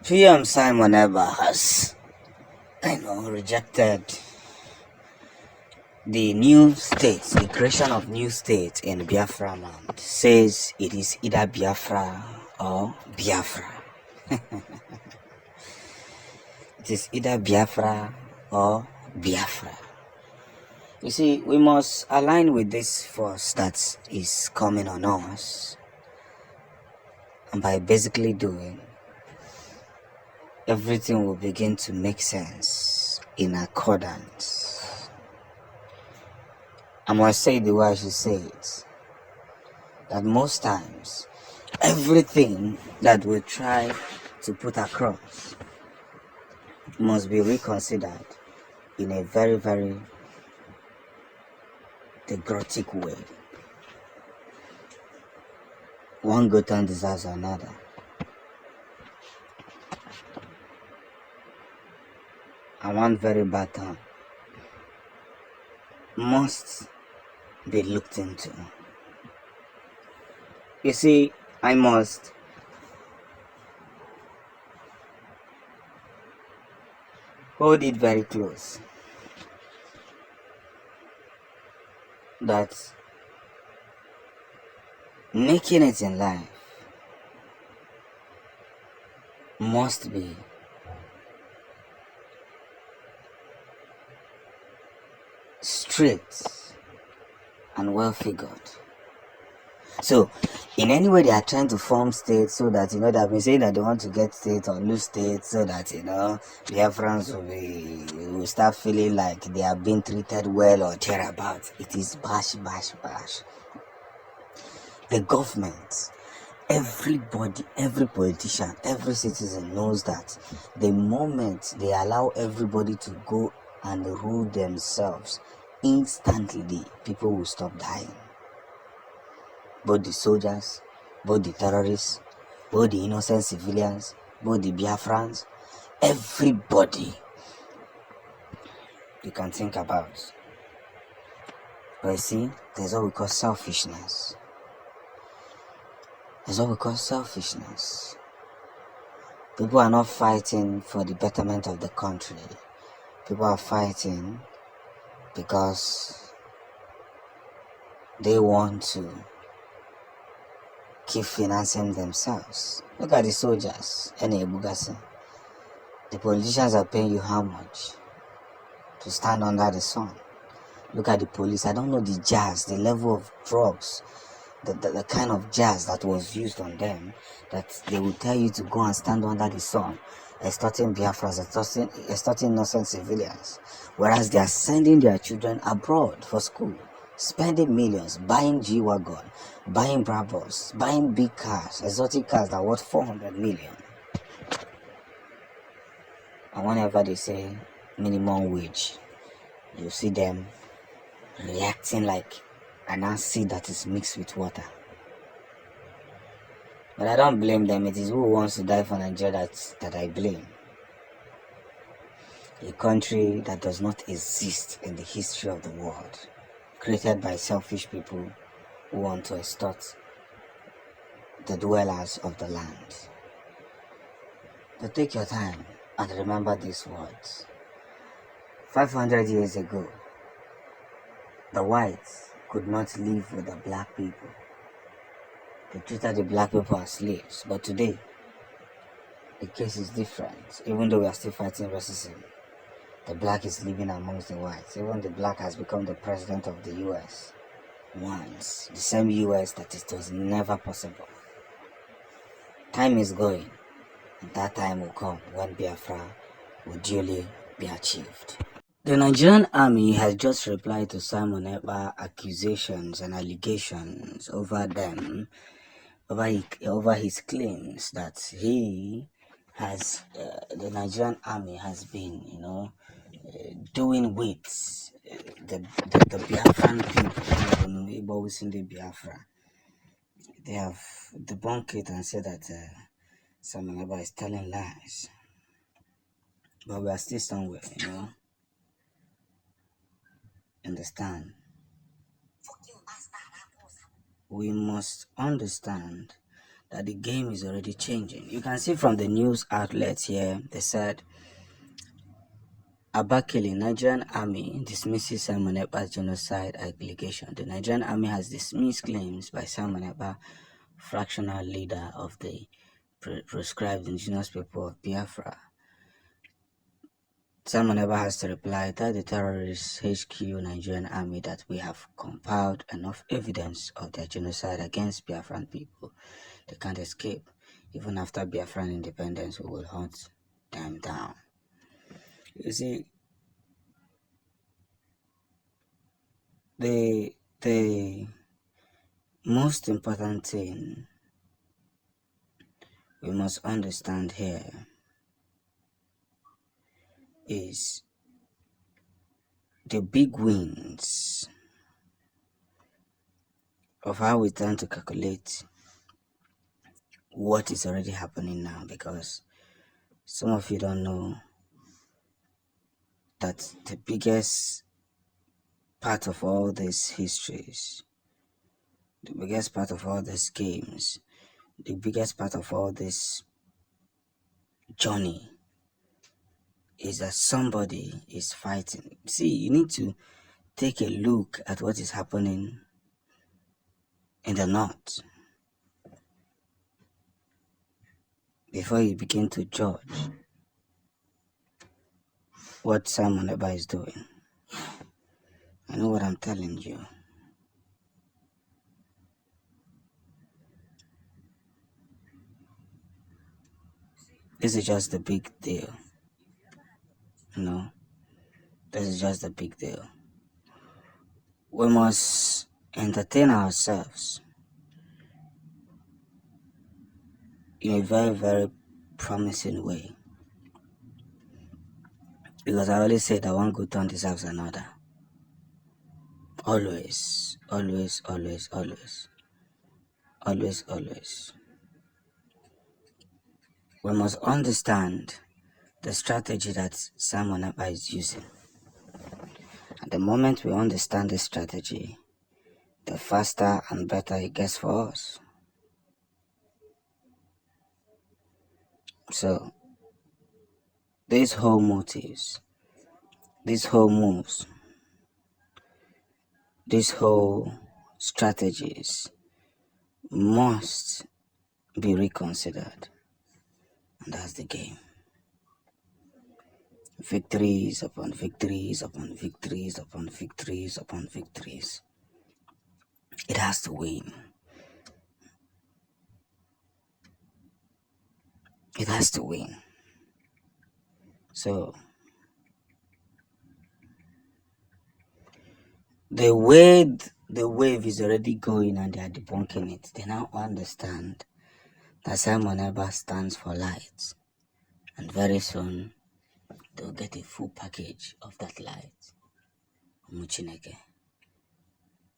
PM Simon Eber has, rejected the new states, the creation of new states in Biafra land. Says it is either Biafra or Biafra. It is either Biafra or Biafra. You see, we must align with this force that is coming on us, and by basically doing, everything will begin to make sense in accordance. I must say the way I should say it, that most times, everything that we try to put across must be reconsidered in a very, very grotesque way. One good turn deserves another. And one very bad turn must be looked into. You see, I must hold it very close that making it in life must be straight and well figured. So, in any way they are trying to form states so that, they have been saying that they want to get states or lose states so that, Biafrans will start feeling like they are being treated well or thereabouts. It is bash. The government, everybody, every politician, every citizen knows that the moment they allow everybody to go and rule themselves, instantly people will stop dying. Both the soldiers, both the terrorists, both the innocent civilians, both the Biafrans, everybody you can think about. But you see, there's what we call selfishness. People are not fighting for the betterment of the country. People are fighting because they want to keep financing themselves. Look at the soldiers, the politicians are paying you how much to stand under the sun? Look at the police. I don't know the jazz, the level of drugs, the kind of jazz that was used on them, that they will tell you to go and stand under the sun, extorting Biafrans, extorting innocent civilians, whereas they are sending their children abroad for school, spending millions, buying G-Wagon, buying Brabus, buying big cars, exotic cars that are worth 400 million. And whenever they say minimum wage, you see them reacting like an acid that is mixed with water. But I don't blame them. It is who wants to die for Nigeria that I blame. A country that does not exist in the history of the world, created by selfish people who want to extort the dwellers of the land. But take your time and remember these words. 500 years ago, the whites could not live with the black people. They treated the black people as slaves. But today, the case is different. Even though we are still fighting racism, the black is living amongst the whites. Even the black has become the president of the US once. The same US that it was never possible. Time is going, and that time will come when Biafra will duly be achieved. The Nigerian army has just replied to Simon Ekpa accusations and allegations over his claims that he has, the Nigerian army has been, doing with the Biafran people, in the Biafra. They have debunked it and said that Simon Ekpa is telling lies. But we are still somewhere, Understand? We must understand that the game is already changing. You can see from the news outlets here, they said Abakili, Nigerian army dismisses Simon Ekpa's genocide allegation. The Nigerian army has dismissed claims by Simon Ekpa, fractional leader of the proscribed indigenous people of Biafra. Simon Ekpa has to reply that the terrorist HQ Nigerian army that we have compiled enough evidence of their genocide against Biafran people. They can't escape. Even after Biafran independence, we will hunt them down. You see, the most important thing we must understand here is the big wins of how we tend to calculate what is already happening now, because some of you don't know that the biggest part of all these histories, the biggest part of all these games, the biggest part of all this journey is that somebody is fighting. See, you need to take a look at what is happening in the north before you begin to judge what Simon Ekpa is doing. I know what I'm telling you. This is just the big deal. This is just the big deal. We must entertain ourselves in a very, very promising way. Because I always say that one good turn deserves another. Always, always, always, always. Always, always. We must understand the strategy that Simon Ekpa is using. At the moment we understand this strategy, the faster and better it gets for us. So, these whole motives, these whole moves, these whole strategies must be reconsidered. And that's the game. Victories upon victories upon victories upon victories upon victories. It has to win. It has to win. So, the way the wave is already going and they are debunking it, they now understand that Simon Ekpa stands for light. And very soon, they'll get a full package of that light. Muchineke.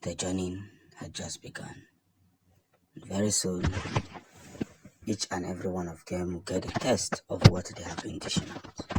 The journey had just begun. And very soon, each and every one of them will get a taste of what they have been dishing out.